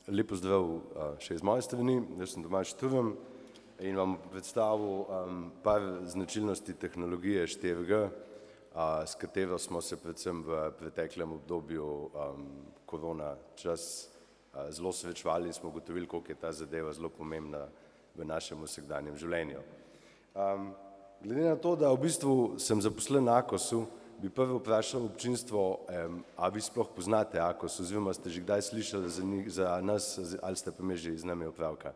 Lep pozdrav še iz moje strani, jaz sem Tomaž Trvem in vam predstavil par značilnosti tehnologije 4G, s katero smo se predvsem v preteklem obdobju korona čas zelo srečevali in smo ugotovili, koliko je ta zadeva zelo pomembna v našem vsakdanjem življenju. Glede na to, da v bistvu sem zaposlen na Akosu, bi prvo vprašal občinstvo, a vi sploh poznate Akos, oziroma ste že kdaj slišali za nas, ali ste pa imeli že z nami opravka?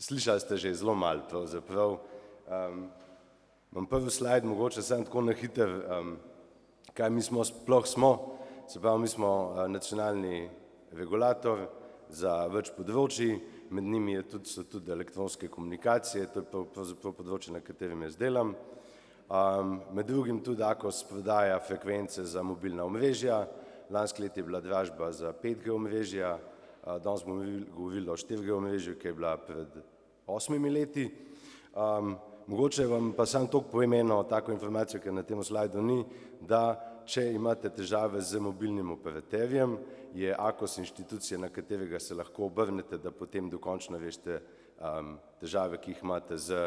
Slišali ste že zelo malo, pravzaprav. Imam prvi slajd, mogoče samo tako na hiter, kaj mi sploh smo. Se pravi, mi smo nacionalni regulator za več področij, med njimi so tudi elektronske komunikacije, to je pravzaprav področje, na katerem jaz delam. Med drugim tudi Akos prodaja frekvence za mobilna omrežja, lansko leto je bila dražba za 5G omrežja, danes bomo govorili o 4G omrežju, ki je bila pred 8 leti. Mogoče vam pa samo toliko povem eno tako informacijo, ker na tem slajdu ni, da če imate težave z mobilnim operaterjem, je Akos inštitucija, na katerega se lahko obrnete, da potem dokončno rešite težave, ki jih imate z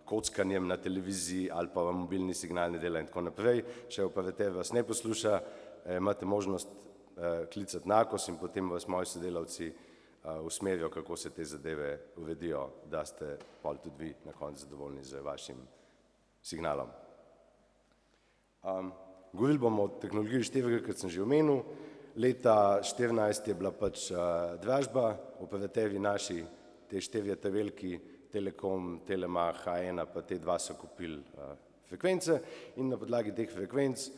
kockanjem na televiziji ali pa vam mobilni signal ne dela in tako naprej. Če operater vas ne posluša, imate možnost klicati na Akos in potem vas moji sodelavci usmerijo, kako se te zadeve uredijo, da ste pol tudi vi na koncu zadovoljni z vašim signalom. Govorili bomo o tehnologiji 4G, kot sem že omenil. Leta 2014 je bila pač dražba, operaterji naši, te štirje veliki, Telekom, Telemach, H1 pa T2 so kupili frekvence in na podlagi teh frekvenc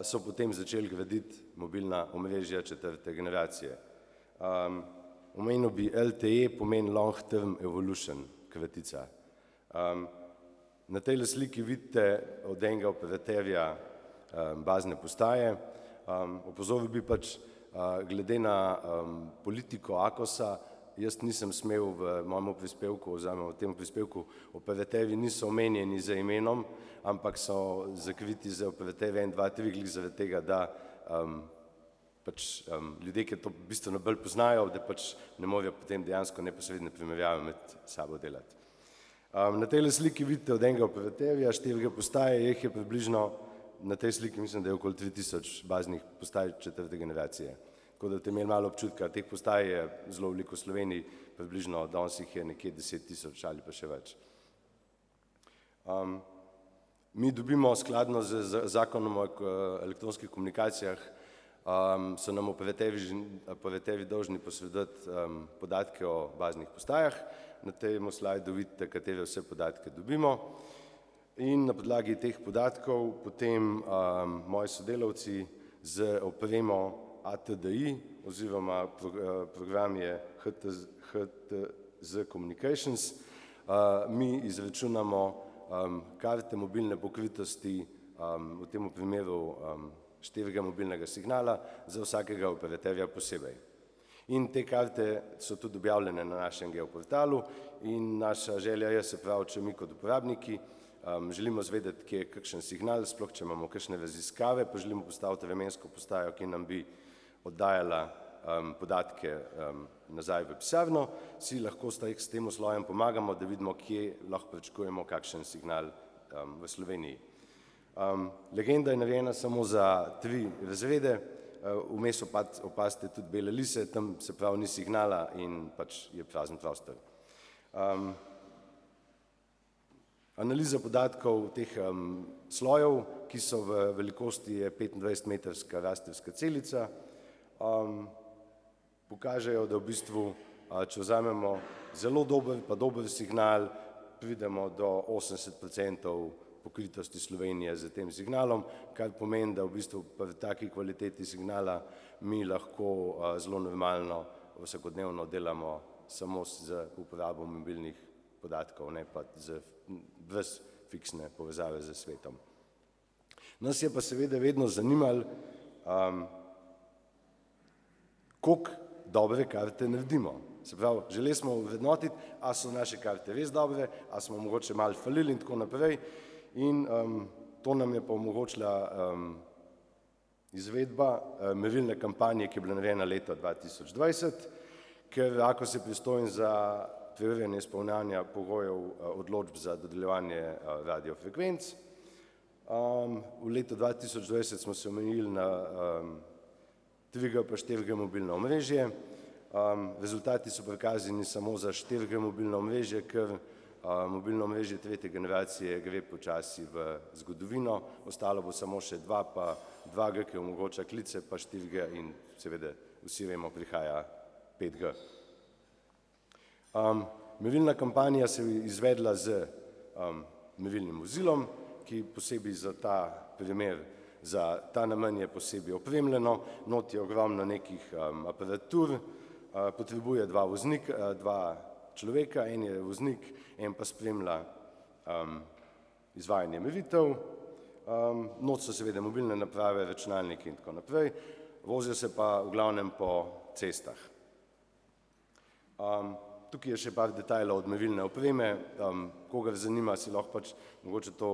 so potem začeli graditi mobilna omrežja 4. generacije. Omenil bi LTE, pomeni Long Term Evolution, kratica. Na tej sliki vidite od enega operaterja bazne postaje. Opozoril bi pač, glede na politiko Akosa, jaz nisem smel v mojem prispevku, oziroma v tem prispevku, operaterji niso omenjeni z imenom, ampak so zakriti za operaterje 1, 2, 3, glih zaradi tega, da pač ljudje, ki to bistveno bolj poznajo, da pač ne morejo potem dejansko neposredne primerjave med sabo delati. Na tej sliki vidite od enega operaterja 4G postaje, jih je približno, na tej sliki mislim, da je okoli 3000 baznih postaj 4. generacije. Tako da boste imeli malo občutka, teh postaj je zelo veliko v Sloveniji, približno danes jih je nekje 10 000 ali pa še več. Mi dobimo skladno z zakonom o elektronskih komunikacijah, so nam operaterji dolžni posredovati podatke o baznih postajah. Na tem slajdu vidite, katere vse podatke dobimo. In na podlagi teh podatkov potem moji sodelavci z opremo ATDI oziroma program je HTZ Communications, mi izračunamo karte mobilne pokritosti, v tem primeru 4G mobilnega signala, za vsakega operaterja posebej. In te karte so tudi objavljene na našem geoportalu in naša želja je, se pravi, če mi kot uporabniki želimo zvedeti, kje je kakšen signal, sploh če imamo kakšne raziskave, pa želimo postaviti vremensko postajo, ki nam bi oddajala podatke nazaj v pisarno, si lahko s tem slojem pomagamo, da vidimo, kje lahko pričakujemo kakšen signal v Sloveniji. Legenda je narejena samo za 3 razrede, vmes opazite tudi bele lise, tam se pravi ni signala in pač je prazen prostor. Analiza podatkov teh slojev, ki so v velikosti je 25-metrska rastrska celica, pokažejo, da v bistvu, če vzamemo zelo dober signal, pridemo do 80% pokritosti Slovenije z tem signalom, kar pomeni, da v bistvu pri taki kvaliteti signala mi lahko zelo normalno vsakodnevno delamo samo z uporabo mobilnih podatkov, ne pa brez fiksne povezave z svetom. Nas je pa seveda vedno zanimalo, koliko dobre karte naredimo. Se pravi, želeli smo vrednotiti, a so naše karte res dobre, a smo mogoče malo falili in tako naprej. In to nam je pa omogočila izvedba merilne kampanje, ki je bila narejena leta 2020, ker AKOS je pristojen za preverjanje izpolnjevanja pogojev odločb za dodeljevanje radiofrekvenc. V letu 2020 smo se omejili na 3G pa 4G mobilno omrežje. Rezultati so prikazani samo za 4G mobilno omrežje, ker mobilno omrežje tretje generacije gre počasi v zgodovino, ostalo bo samo še 2 pa 2G, ki omogoča klice, pa 4G in seveda vsi vemo, prihaja 5G. Merilna kampanja se je izvedla z merilnim vozilom, ki posebej za ta primer, za ta namen je posebej opremljeno, not je ogromno nekih aparatur, potrebuje dva človeka, en je voznik, en pa spremlja izvajanje meritev, not so seveda mobilne naprave, računalniki in tako naprej, vozijo se pa v glavnem po cestah. Tukaj je še par detajlov od merilne opreme, kogar zanima, si lahko pač mogoče to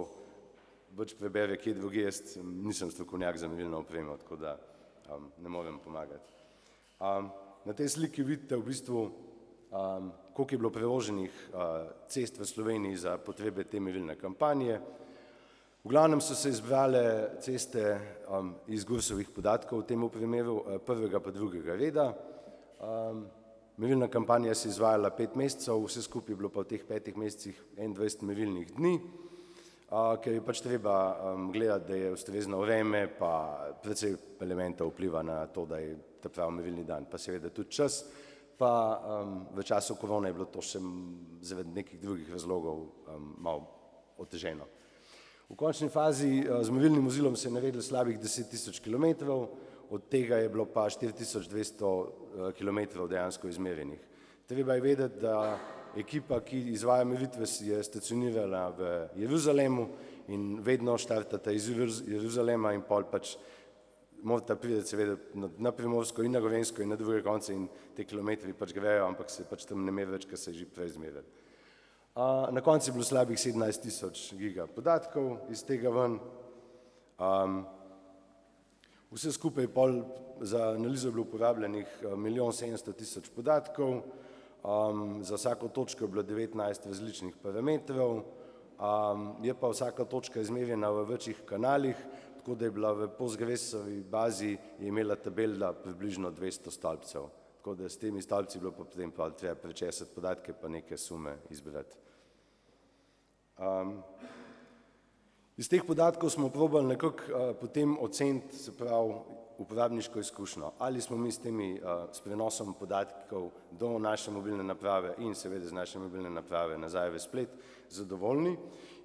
več prebere kje drugje, jaz nisem strokovnjak za merilno opremo, tako da ne morem pomagati. Na tej sliki vidite v bistvu, koliko je bilo prevoženih cest v Sloveniji za potrebe te merilne kampanje. V glavnem so se izbrale ceste iz GURS-ovih podatkov v tem primeru, prvega pa drugega reda. Merilna kampanja se je izvajala 5 mesecev, vse skupaj je bilo pa v teh 5 mesecih 21 merilnih dni, ker je pač treba gledati, da je ustrezno vreme, pa precej elementov vpliva na to, da je ta pravi merilni dan, pa seveda tudi čas, pa v času korone je bilo to še zaradi nekih drugih razlogov malo oteženo. V končni fazi z merilnim vozilom se je naredilo slabih 10.000 kilometrov, od tega je bilo pa 4.200 kilometrov dejansko izmerjenih. Treba je vedeti, da ekipa, ki izvaja meritve, je stacionirana v Jeruzalemu in vedno štartata iz Jeruzalema in pol pač morata priti seveda na Primorsko in na Gorenjsko in na druge konce in te kilometri pač grejo, ampak se pač tam ne meri več, kar se je že prej izmerili. Na koncu je bilo slabih 17.000 giga podatkov iz tega ven. Vse skupaj pol za analizo je bilo uporabljenih 1.700.000 podatkov, za vsako točko je bilo 19 različnih parametrov, je pa vsaka točka izmerjena v večjih kanalih, tako da je bila v Postgresovi bazi, je imela tabela približno 200 stolpcev, tako da s temi stolpci je bilo pa potem pa treba prečesati podatke pa neke sume izbrati. Iz teh podatkov smo probali nekako potem oceniti, se pravi, uporabniško izkušnjo, ali smo mi s prenosom podatkov do naše mobilne naprave in seveda z naše mobilne naprave nazaj v splet zadovoljni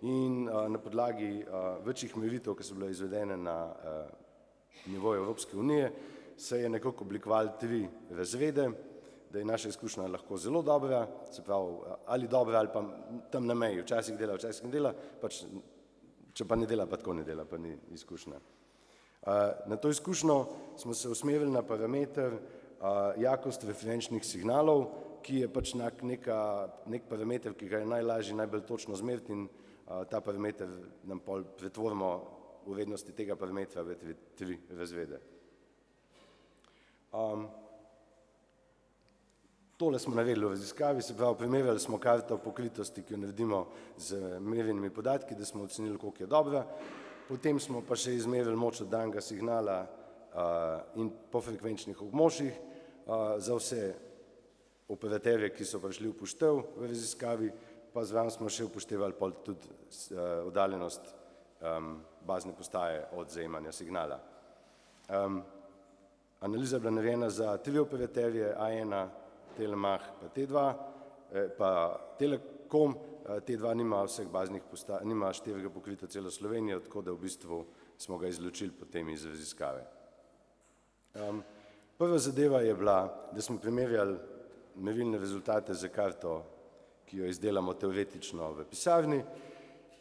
in na podlagi večjih meritev, ki so bile izvedene na nivoju Evropske unije, se je nekako oblikovali 3 razrede, da je naša izkušnja lahko zelo dobra, se pravi, ali dobra ali pa tam na meji, včasih dela, včasih ne dela, pač če pa ne dela, pa tako ne dela, pa ni izkušnja. Na to izkušnjo smo se usmerili na parameter jakost referenčnih signalov, ki je pač nek parameter, ki ga je najlažje, najbolj točno zmeriti in ta parameter nam pol pretvorimo v vrednosti tega parametra v 3 razrede. Tole smo naredili v raziskavi, se pravi, primerjali smo karto pokritosti, ki jo naredimo z merjenimi podatki, da smo ocenili, koliko je dobra, potem smo pa še izmerili moč oddanega signala in po frekvenčnih območjih za vse operaterje, ki so prišli v upoštev v raziskavi, pa zraven smo še upoštevali tudi oddaljenost bazne postaje od zajemanja signala. Analiza je bila narejena za 3 operaterje, A1, Telemach pa T2, pa Telekom, T2 nima vseh baznih postaj, nima 4G pokrito celo Slovenijo, tako da v bistvu smo ga izločili potem iz raziskave. Prva zadeva je bila, da smo primerjali merilne rezultate za karto, ki jo izdelamo teoretično v pisarni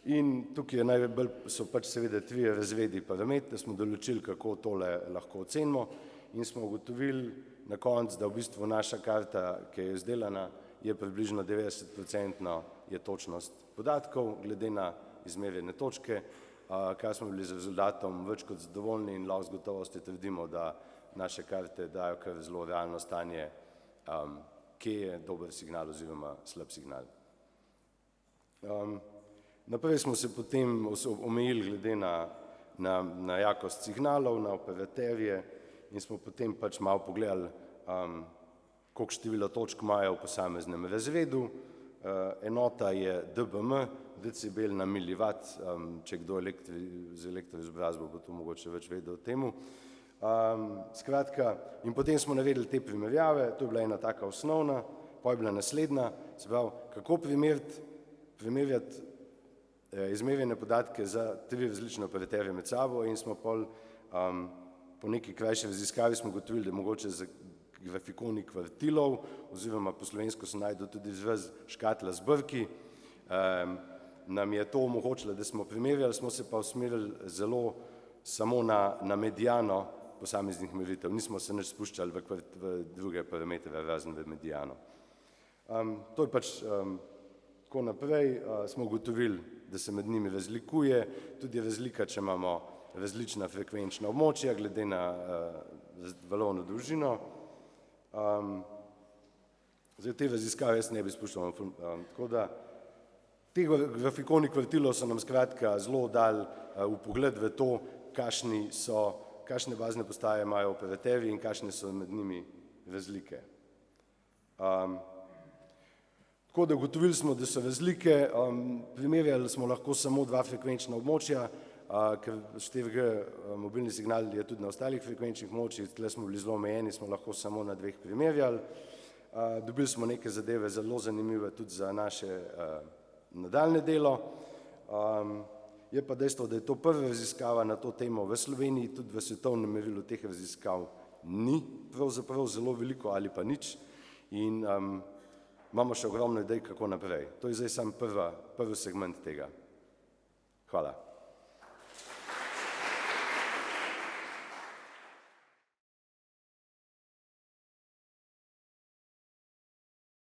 in tukaj najbolj so pač seveda 3 razredi parametrov, da smo določili, kako tole lahko ocenimo in smo ugotovili na koncu, da v bistvu naša karta, ki je izdelana, je približno 90% je točnost podatkov glede na izmerjene točke, kar smo bili z rezultatom več kot zadovoljni in lahko z gotovostjo trdimo, da naše karte dajo kar zelo realno stanje, kje je dober signal oziroma slab signal. Naprej smo se potem omejili glede na jakost signalov, na operaterje in smo potem pač malo pogledali, koliko število točk imajo v posameznem razredu. Enota je dBm, decibel na milivat, če kdo z elektroizobrazbo bo to mogoče več vedel o temu. Skratka, in potem smo naredili te primerjave, to je bila ena taka osnovna, pa je bila naslednja, se pravi, kako primerjati izmerjene podatke za 3 različne operaterje med sabo in smo po neki krajši raziskavi smo ugotovili, da je mogoče za grafikoni kvartilov oziroma po slovensko se najde tudi izraz škatla z brki. Nam je to omogočilo, da smo primerjali, smo se pa usmerili zelo samo na mediano posameznih meritev. Nismo se nič spuščali v druge parametre razen v mediano. To je pač tako naprej, smo ugotovili, da se med njimi razlikuje, tudi razlika, če imamo različna frekvenčna območja glede na valovno dolžino. Zdaj te raziskave jaz ne bi spuščal, tako da te grafikoni kvartilov so nam skratka zelo dali vpogled v to, kakšne bazne postaje imajo operaterji in kakšne so med njimi razlike. Tako da ugotovili smo, da so razlike, primerjali smo lahko samo 2 frekvenčna območja, ker 4G mobilni signal je tudi na ostalih frekvenčnih območjih, tukaj smo bili zelo omejeni, smo lahko samo na 2 primerjali. Dobili smo neke zadeve zelo zanimive tudi za naše nadaljne delo. Je pa dejstvo, da je to prva raziskava na to temo v Sloveniji, tudi v svetovnem merilu teh raziskav ni pravzaprav zelo veliko ali pa nič in imamo še ogromno idej, kako naprej. To je zdaj samo prvi segment tega. Hvala.